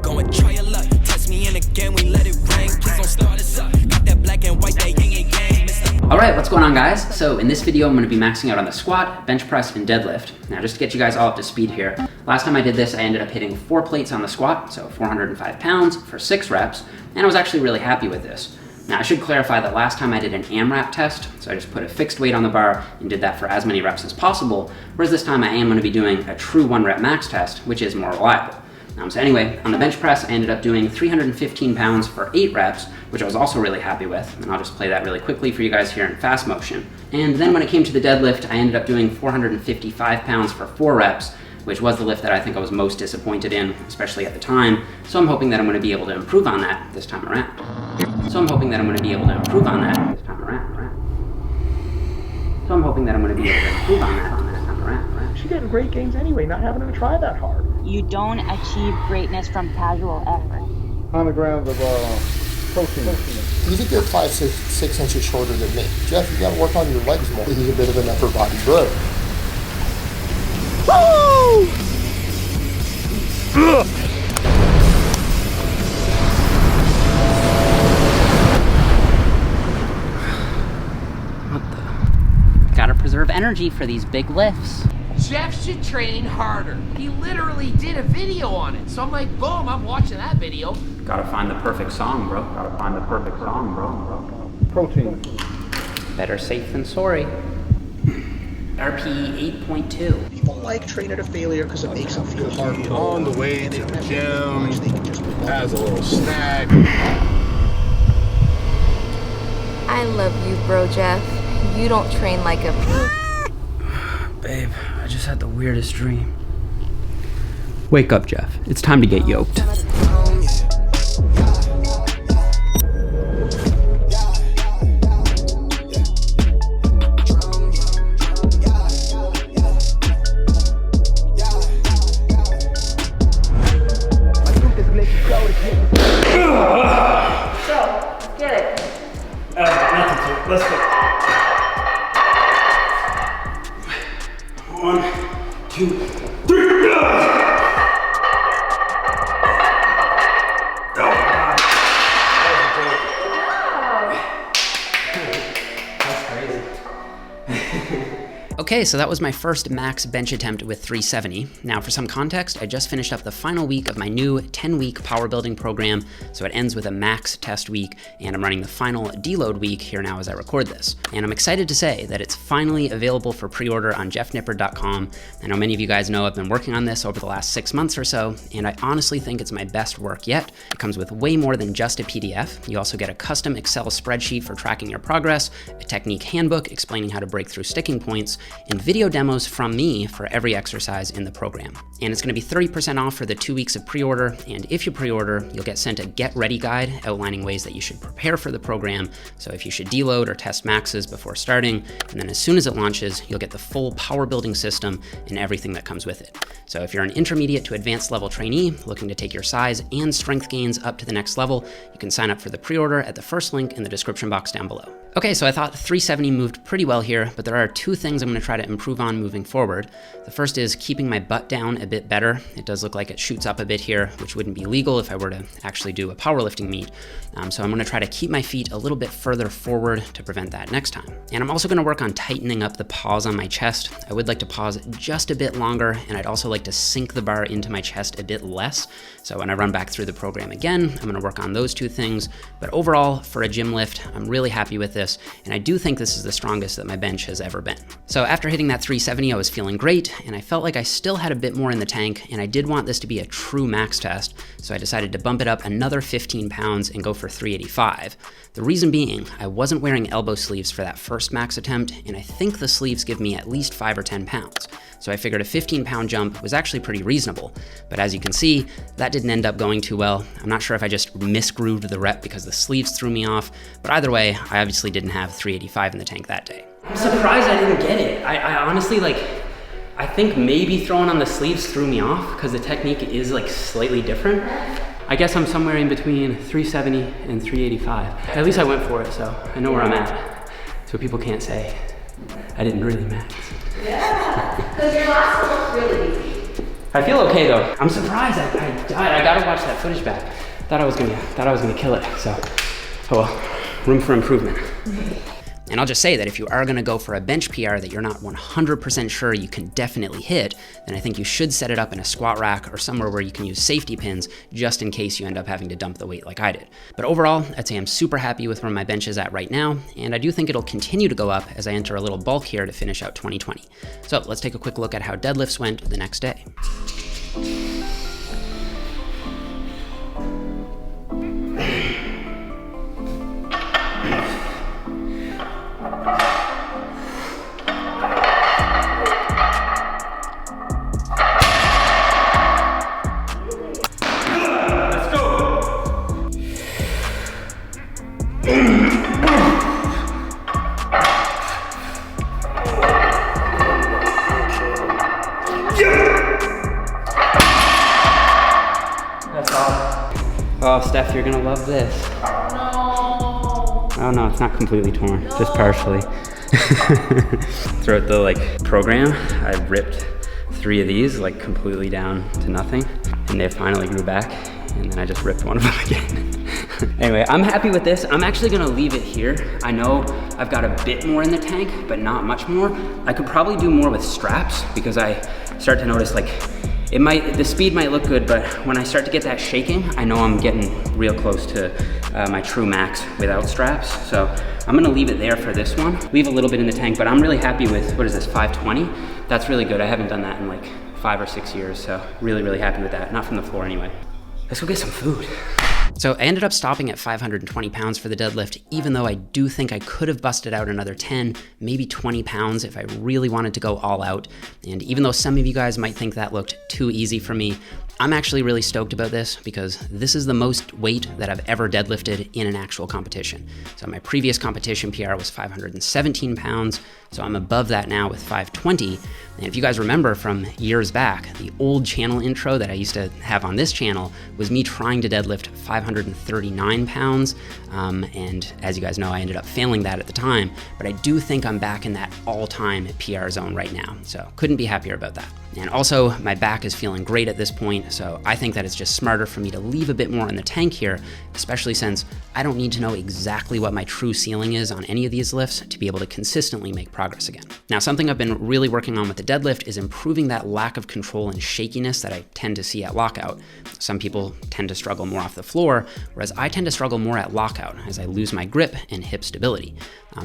Go and try your luck. Test me in again, we let it rain. Please don't start us up. Got that black and white, that yin and yang. Alright, what's going on, guys? So in this video, I'm going to be maxing out on the squat, bench press, and deadlift. Now, just to get you guys all up to speed here, last time I did this, I ended up hitting 4 plates on the squat, so 405 pounds for 6 reps, and I was actually really happy with this. Now, I should clarify that last time I did an AMRAP test, so I just put a fixed weight on the bar and did that for as many reps as possible, whereas this time I am going to be doing a true 1-rep max test, which is more reliable. So anyway, on the bench press, I ended up doing 315 pounds for 8 reps, which I was also really happy with, and I'll just play that really quickly for you guys here in fast motion. And then when it came to the deadlift, I ended up doing 455 pounds for 4 reps, which was the lift that I think I was most disappointed in, especially at the time, so I'm hoping that I'm going to be able to improve on that this time around. She's getting great gains anyway, not having to try that hard. You don't achieve greatness from casual effort. 100 grams of protein. You think you're 5'6" inches shorter than me. Jeff, you gotta work on your legs more. He's a bit of an upper body bro. Woo! Gotta preserve energy for these big lifts. Jeff should train harder. He literally did a video on it. So I'm like, boom, I'm watching that video. Gotta find the perfect song, bro. Protein. Better safe than sorry. RPE 8.2. People like training to failure because it makes them feel hard. On the way to the gym, has a little snack. I love you, bro, Jeff. You don't train like a... Babe, I just had the weirdest dream. Wake up, Jeff. It's time to get yoked. Let's go. 1, 2, 3. Okay, so that was my first max bench attempt with 370. Now, for some context, I just finished up the final week of my new 10-week power building program, so it ends with a max test week, and I'm running the final deload week here now as I record this. And I'm excited to say that it's finally available for pre-order on jeffnippard.com. I know many of you guys know I've been working on this over the last 6 months or so, and I honestly think it's my best work yet. It comes with way more than just a PDF. You also get a custom Excel spreadsheet for tracking your progress, a Technique Handbook explaining how to break through sticking points, and video demos from me for every exercise in the program. And it's going to be 30% off for the 2 weeks of pre-order, and if you pre-order, you'll get sent a get ready guide outlining ways that you should prepare for the program, so if you should deload or test maxes before starting, and then as soon as it launches, you'll get the full Powerbuilding System and everything that comes with it. So if you're an intermediate to advanced level trainee looking to take your size and strength gains up to the next level, you can sign up for the pre-order at the first link in the description box down below. Okay, so I thought 370 moved pretty well here, but there are 2 things I'm going to try to improve on moving forward. The first is keeping my butt down a bit better. It does look like it shoots up a bit here, which wouldn't be legal if I were to actually do a powerlifting meet. So I'm going to try to keep my feet a little bit further forward to prevent that next time. And I'm also going to work on tightening up the pause on my chest. I would like to pause just a bit longer, and I'd also like to sink the bar into my chest a bit less. So when I run back through the program again, I'm going to work on those 2 things. But overall, for a gym lift, I'm really happy with this, and I do think this is the strongest that my bench has ever been. So after hitting that 370, I was feeling great, and I felt like I still had a bit more in the tank, and I did want this to be a true max test, so I decided to bump it up another 15 pounds and go for 385. The reason being, I wasn't wearing elbow sleeves for that first max attempt, and I think the sleeves give me at least 5 or 10 pounds. So I figured a 15-pound jump was actually pretty reasonable. But as you can see, that didn't end up going too well. I'm not sure if I just misgrooved the rep because the sleeves threw me off, but either way, I obviously didn't have 385 in the tank that day. I'm surprised I didn't get it. I honestly, I think maybe throwing on the sleeves threw me off because the technique is slightly different. I guess I'm somewhere in between 370 and 385. At least I went for it, so I know where I'm at. So people can't say I didn't really max. Yeah, because your last one was really easy. I feel okay though. I'm surprised I died. I gotta watch that footage back. Thought I was gonna kill it. So, oh well, room for improvement. And I'll just say that if you are gonna go for a bench PR that you're not 100% sure you can definitely hit, then I think you should set it up in a squat rack or somewhere where you can use safety pins just in case you end up having to dump the weight like I did. But overall, I'd say I'm super happy with where my bench is at right now, and I do think it'll continue to go up as I enter a little bulk here to finish out 2020. So let's take a quick look at how deadlifts went the next day. Oh, Steph, you're gonna love this. No. Oh no, it's not completely torn, no. Just partially. Throughout the program, I ripped 3 of these completely down to nothing, and they finally grew back, and then I just ripped one of them again. Anyway, I'm happy with this. I'm actually gonna leave it here. I know I've got a bit more in the tank, but not much more. I could probably do more with straps because I start to notice the speed might look good, but when I start to get that shaking, I know I'm getting real close to my true max without straps. So I'm gonna leave it there for this one. Leave a little bit in the tank, but I'm really happy with, what is this, 520? That's really good. I haven't done that in 5 or 6 years, so really, really happy with that. Not from the floor anyway. Let's go get some food. So I ended up stopping at 520 pounds for the deadlift, even though I do think I could have busted out another 10, maybe 20 pounds if I really wanted to go all out. And even though some of you guys might think that looked too easy for me, I'm actually really stoked about this because this is the most weight that I've ever deadlifted in an actual competition. So my previous competition PR was 517 pounds, so I'm above that now with 520. And if you guys remember from years back, the old channel intro that I used to have on this channel was me trying to deadlift 539 pounds. And as you guys know, I ended up failing that at the time, but I do think I'm back in that all-time PR zone right now. So couldn't be happier about that. And also my back is feeling great at this point, so I think that it's just smarter for me to leave a bit more in the tank here, especially since I don't need to know exactly what my true ceiling is on any of these lifts to be able to consistently make progress again. Now, something I've been really working on with the deadlift is improving that lack of control and shakiness that I tend to see at lockout. Some people tend to struggle more off the floor, whereas I tend to struggle more at lockout as I lose my grip and hip stability.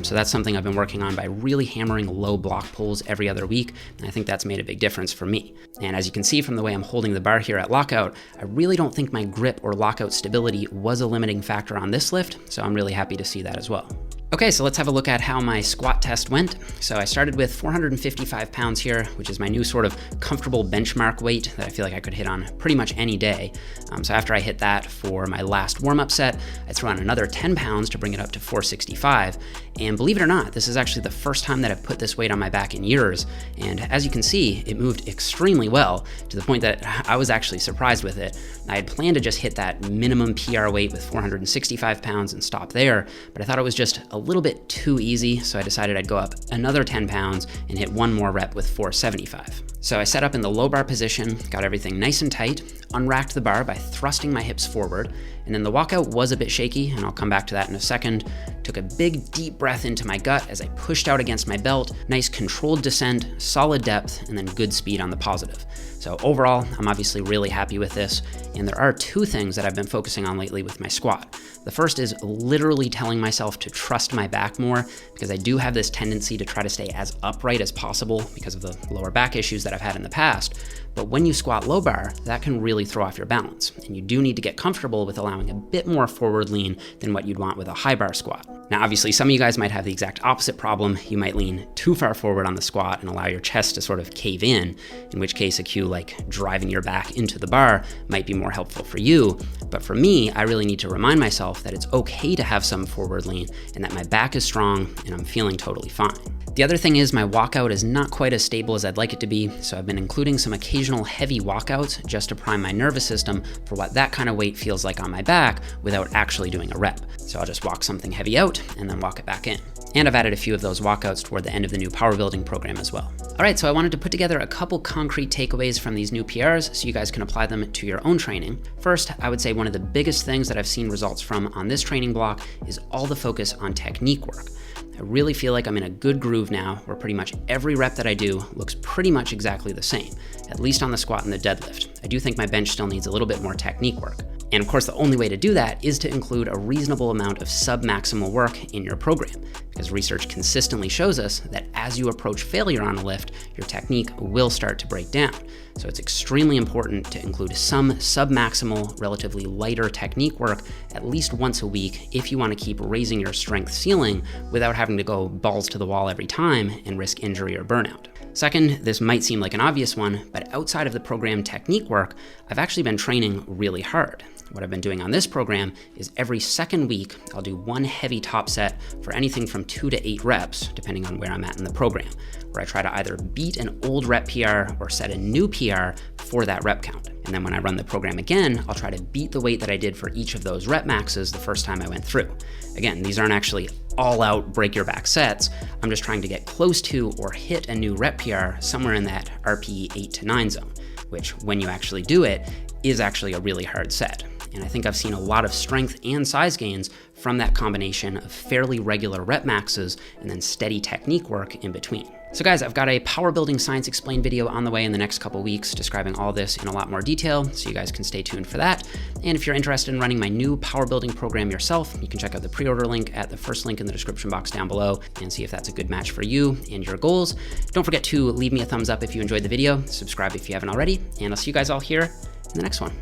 So that's something I've been working on by really hammering low block pulls every other week, and I think that's made a big difference for me. And as you can see from the way I'm holding the bar here at lockout, I really don't think my grip or lockout stability was a limiting factor on this lift, so I'm really happy to see that as well. Okay, so let's have a look at how my squat test went. So I started with 455 pounds here, which is my new sort of comfortable benchmark weight that I feel like I could hit on pretty much any day. So after I hit that for my last warm-up set, I threw on another 10 pounds to bring it up to 465. And believe it or not, this is actually the first time that I've put this weight on my back in years. And as you can see, it moved extremely well to the point that I was actually surprised with it. I had planned to just hit that minimum PR weight with 465 pounds and stop there, but I thought it was just a little bit too easy, so I decided I'd go up another 10 pounds and hit one more rep with 475. So I set up in the low bar position, got everything nice and tight, unracked the bar by thrusting my hips forward, and then the walkout was a bit shaky, and I'll come back to that in a second. Took a big deep breath into my gut as I pushed out against my belt, nice controlled descent, solid depth, and then good speed on the positive. So overall, I'm obviously really happy with this, and there are 2 things that I've been focusing on lately with my squat. The first is literally telling myself to trust my back more, because I do have this tendency to try to stay as upright as possible because of the lower back issues that I've had in the past. But when you squat low bar, that can really throw off your balance, and you do need to get comfortable with allowing a bit more forward lean than what you'd want with a high bar squat. Now, obviously, some of you guys might have the exact opposite problem. You might lean too far forward on the squat and allow your chest to sort of cave in which case a cue like driving your back into the bar might be more helpful for you. But for me, I really need to remind myself that it's okay to have some forward lean and that my back is strong and I'm feeling totally fine. The other thing is my walkout is not quite as stable as I'd like it to be, so I've been including some occasional heavy walkouts just to prime my nervous system for what that kind of weight feels like on my back without actually doing a rep. So I'll just walk something heavy out, and then walk it back in. And I've added a few of those walkouts toward the end of the new power building program as well. All right, so I wanted to put together a couple concrete takeaways from these new PRs so you guys can apply them to your own training. First, I would say one of the biggest things that I've seen results from on this training block is all the focus on technique work. I really feel like I'm in a good groove now where pretty much every rep that I do looks pretty much exactly the same, at least on the squat and the deadlift. I do think my bench still needs a little bit more technique work. And of course, the only way to do that is to include a reasonable amount of sub-maximal work in your program, because research consistently shows us that as you approach failure on a lift, your technique will start to break down. So it's extremely important to include some sub-maximal, relatively lighter technique work at least once a week if you want to keep raising your strength ceiling without having to go balls to the wall every time and risk injury or burnout. Second, this might seem like an obvious one, but outside of the program technique work, I've actually been training really hard. What I've been doing on this program is every second week, I'll do one heavy top set for anything from 2 to 8 reps, depending on where I'm at in the program, where I try to either beat an old rep PR or set a new PR for that rep count. And then when I run the program again, I'll try to beat the weight that I did for each of those rep maxes the first time I went through. Again, these aren't actually all out break your back sets. I'm just trying to get close to or hit a new rep PR somewhere in that RPE 8 to 9 zone, which when you actually do it, is actually a really hard set. And I think I've seen a lot of strength and size gains from that combination of fairly regular rep maxes and then steady technique work in between. So guys, I've got a Power Building Science Explained video on the way in the next couple weeks describing all this in a lot more detail, so you guys can stay tuned for that. And if you're interested in running my new power building program yourself, you can check out the pre-order link at the first link in the description box down below and see if that's a good match for you and your goals. Don't forget to leave me a thumbs up if you enjoyed the video, subscribe if you haven't already, and I'll see you guys all here in the next one.